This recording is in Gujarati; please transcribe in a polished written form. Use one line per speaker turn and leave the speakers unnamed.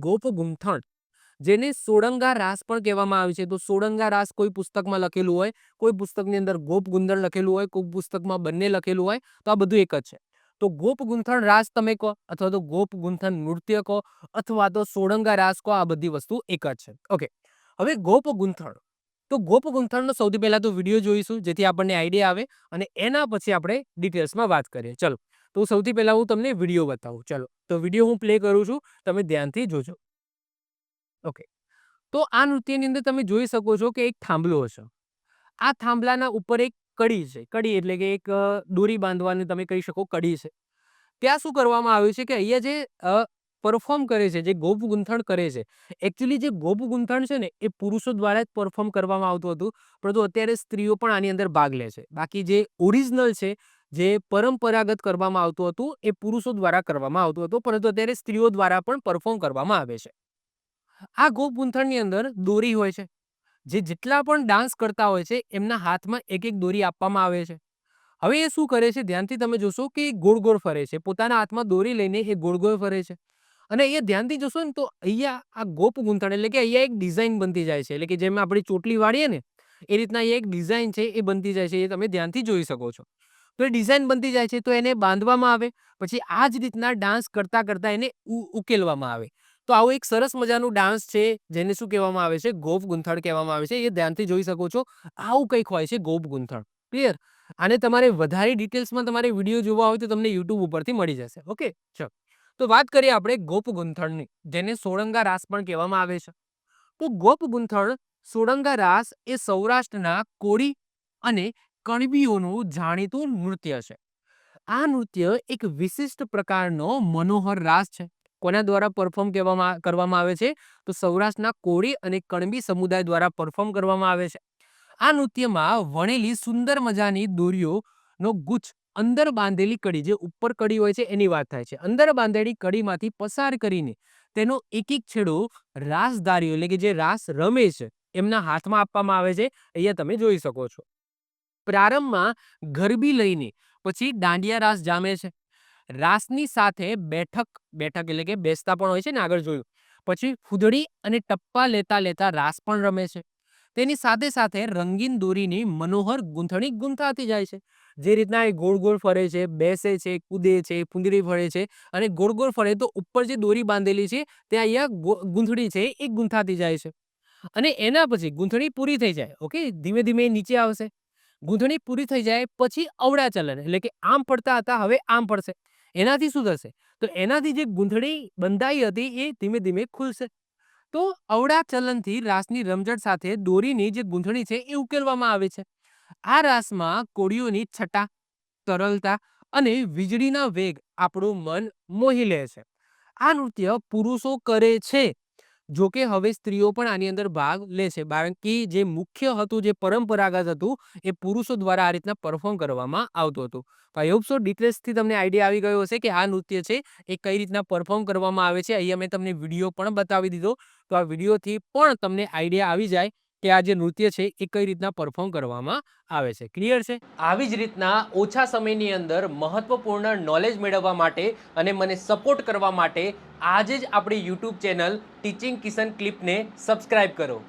ગોપ ગુંથણ, જેને સોળંગા રાસ પણ કહેવામાં આવે છે. તો સોળંગા રાસ કોઈ પુસ્તકમાં લખેલું હોય, કોઈ પુસ્તકની અંદર ગોપ ગુંથણ લખેલું હોય, કોઈ પુસ્તકમાં બંને લખેલું હોય, તો આ બધું એક જ છે. તો ગોપ ગુંથણ રાસ તમે કહો, અથવા તો ગોપ ગુંથણ નૃત્ય કહો, અથવા તો સોળંગા રાસ કહો, આ બધી વસ્તુ એક જ છે. ઓકે, હવે ગોપ ગુંથણ. તો ગોપ ગુંથણનો સૌથી પહેલા તો વિડીયો જોઈશું, જેથી આપણને આઈડિયા આવે, અને એના પછી આપણે ડિટેલ્સમાં વાત કરીએ. ચલો, તો સૌથી પહેલા હું તમને વિડીયો બતાવું. ચલો, તો વિડીયો હું પ્લે કરું છું, તમે ધ્યાનથી જોજો. ઓકે, તો આ નૃત્યની અંદર તમે જોઈ શકો છો કે એક થાંભલો છે. આ થાંભલાના ઉપર એક કડી છે. કડી એટલે કે એક દોરી બાંધવાની તમે કહી શકો કડી છે. ત્યાં શું કરવામાં આવ્યું છે કે અહીંયા જે પરફોર્મ કરે છે, જે ગોપ ગુંથણ કરે છે, એકચ્યુઅલી જે ગોપ ગુંથણ છે ને એ પુરુષો દ્વારા જ પરફોર્મ કરવામાં આવતું હતું, પરંતુ અત્યારે સ્ત્રીઓ પણ આની અંદર ભાગ લે છે. બાકી જે ઓરિજિનલ છે, જે પરંપરાગત કરવામાં આવતું હતું, એ પુરુષો દ્વારા કરવામાં આવતું હતું, પરંતુ અત્યારે સ્ત્રીઓ દ્વારા પણ પરફોર્મ કરવામાં આવે છે. આ ગોપ ગુંથણની અંદર દોરી હોય છે. જે જેટલા પણ ડાન્સ કરતા હોય છે, એમના હાથમાં એક એક દોરી આપવામાં આવે છે. હવે એ શું કરે છે, ધ્યાનથી તમે જોશો કે એ ગોળ ગોળ ફરે છે. પોતાના હાથમાં દોરી લઈને એ ગોળ ગોળ ફરે છે. અને અહીંયા ધ્યાનથી જોશો ને, તો અહીંયા આ ગોપ ગુંથણ એટલે કે અહીંયા એક ડિઝાઇન બનતી જાય છે. એટલે કે જેમ આપણે ચોટલી વાળીએ ને, એ રીતના અહીંયા એક ડિઝાઇન છે, એ બનતી જાય છે. એ તમે ધ્યાનથી જોઈ શકો છો. તો એ ડિઝાઇન બનતી જાય છે, તો એને બાંધવામાં આવે. પછી આ જ રીતના ડાન્સ કરતા કરતા એને ઉકેલવામાં આવે. તો આવું એક સરસ મજાનું ડાન્સ છે, જેને શું કહેવામાં આવે છે, ગોપ ગુંથણ કહેવામાં આવે છે. એ ધ્યાનથી જોઈ શકો છો. આવું કંઈક હોય છે ગોપ ગુંથણ. ક્લિયર? આને તમારે વધારે ડિટેલ્સમાં તમારે વિડીયો જોવા હોય તો તમને યુટ્યુબ ઉપરથી મળી જશે. ઓકે, ચલો. તો વાત કરીએ આપણે ગોપ ગુંથણની, જેને સોળંગા રાસ પણ કહેવામાં આવે છે. તો ગોપ ગુંથણ, સોળંગા રાસ એ સૌરાષ્ટ્રના કોળી અને કણબીઓનું જાણીતું નૃત્ય છે. આ નૃત્ય એક વિશિષ્ટ પ્રકારનો મનોહર રાસ છે. કોના દ્વારા પરફોર્મ કરવામાં આવે છે? તો સૌરાષ્ટ્રના કોળી અને કણબી સમુદાય દ્વારા પરફોર્મ કરવામાં આવે છે. આ નૃત્યમાં વણેલી સુંદર મજાની દોરીઓનો ગુચ્છ, અંદર બાંધેલી કડી, જે ઉપર કડી હોય છે એની વાત થાય છે, અંદર બાંધેલી કડીમાંથી પસાર કરીને તેનો એક એક છેડો રાસધારીઓ એટલે કે જે રાસ રમે છે એમના હાથમાં આપવામાં આવે છે. અહીંયા તમે જોઈ શકો છો. પ્રારંભમાં ગરબી લઈને પછી દાંડિયા રાસ જામે છે. રાસની સાથે બેઠક બેઠક એટલે કે બેસતા પણ હોય છે ને, આગળ જોયું. પછી ફૂદડી અને ટપ્પા લેતા લેતા રાસ પણ રમે છે. તેની સાથે સાથે રંગીન દોરીની મનોહર ગૂંથણી ગૂંથાતી જાય છે. જે રીતના એ ગોળ ગોળ ફરે છે, બેસે છે, કૂદે છે, ફૂંદડી ફરે છે, અને ગોળ ગોળ ફરે તો ઉપર જે દોરી બાંધેલી છે ત્યાં અહીંયા ગૂંથણી છે એ ગૂંથાતી જાય છે. અને એના પછી ગૂંથણી પૂરી થઈ જાય. ઓકે, ધીમે ધીમે નીચે આવશે. ગૂંથણી પૂરી થઈ જાય પછી અવળા ચલન એટલે કે આમ પડતા હતા, હવે આમ પડશે. એનાથી શું થશે? તો એનાથી જે ગૂંથણી બંધાઈ હતી એ ધીમે ધીમે ખુલશે. તો અવળા ચલનથી રાસની રમઝટ સાથે દોરીની જે ગૂંથણી છે એ ઉકેલવામાં આવે છે. આ રાસમાં કોળીઓની છટા, તરલતા અને વીજળીના વેગ આપણું મન મોહી લે છે. આ નૃત્ય પુરુષો કરે છે, જો કે હવે સ્ત્રીઓ પણ આની અંદર ભાગ લે છે. બાકી જે મુખ્ય હતું, જે પરંપરાગત હતું, એ પુરુષો દ્વારા આ રીતના પરફોર્મ કરવામાં આવતું હતું. આઈ હોપ સો ડિટેલ્સથી તમને આઈડિયા આવી ગયો હશે કે આ નૃત્ય છે એ કઈ રીતના પરફોર્મ કરવામાં આવે છે. અહીંયા મેં તમને વિડીયો પણ બતાવી દીધો, તો આ વિડીયોથી પણ તમને આઈડિયા આવી જાય કે આ જે નૃત્ય છે એ કઈ રીતના પરફોર્મ કરવામાં આવે છે. ક્લિયર છે? આવી જ રીતના ઓછા સમયની અંદર મહત્વપૂર્ણ નોલેજ મેળવવા માટે અને મને સપોર્ટ કરવા માટે આજે જ આપણી યુટ્યુબ ચેનલ ટીચિંગ કિશન ક્લિપને સબસ્ક્રાઇબ કરો.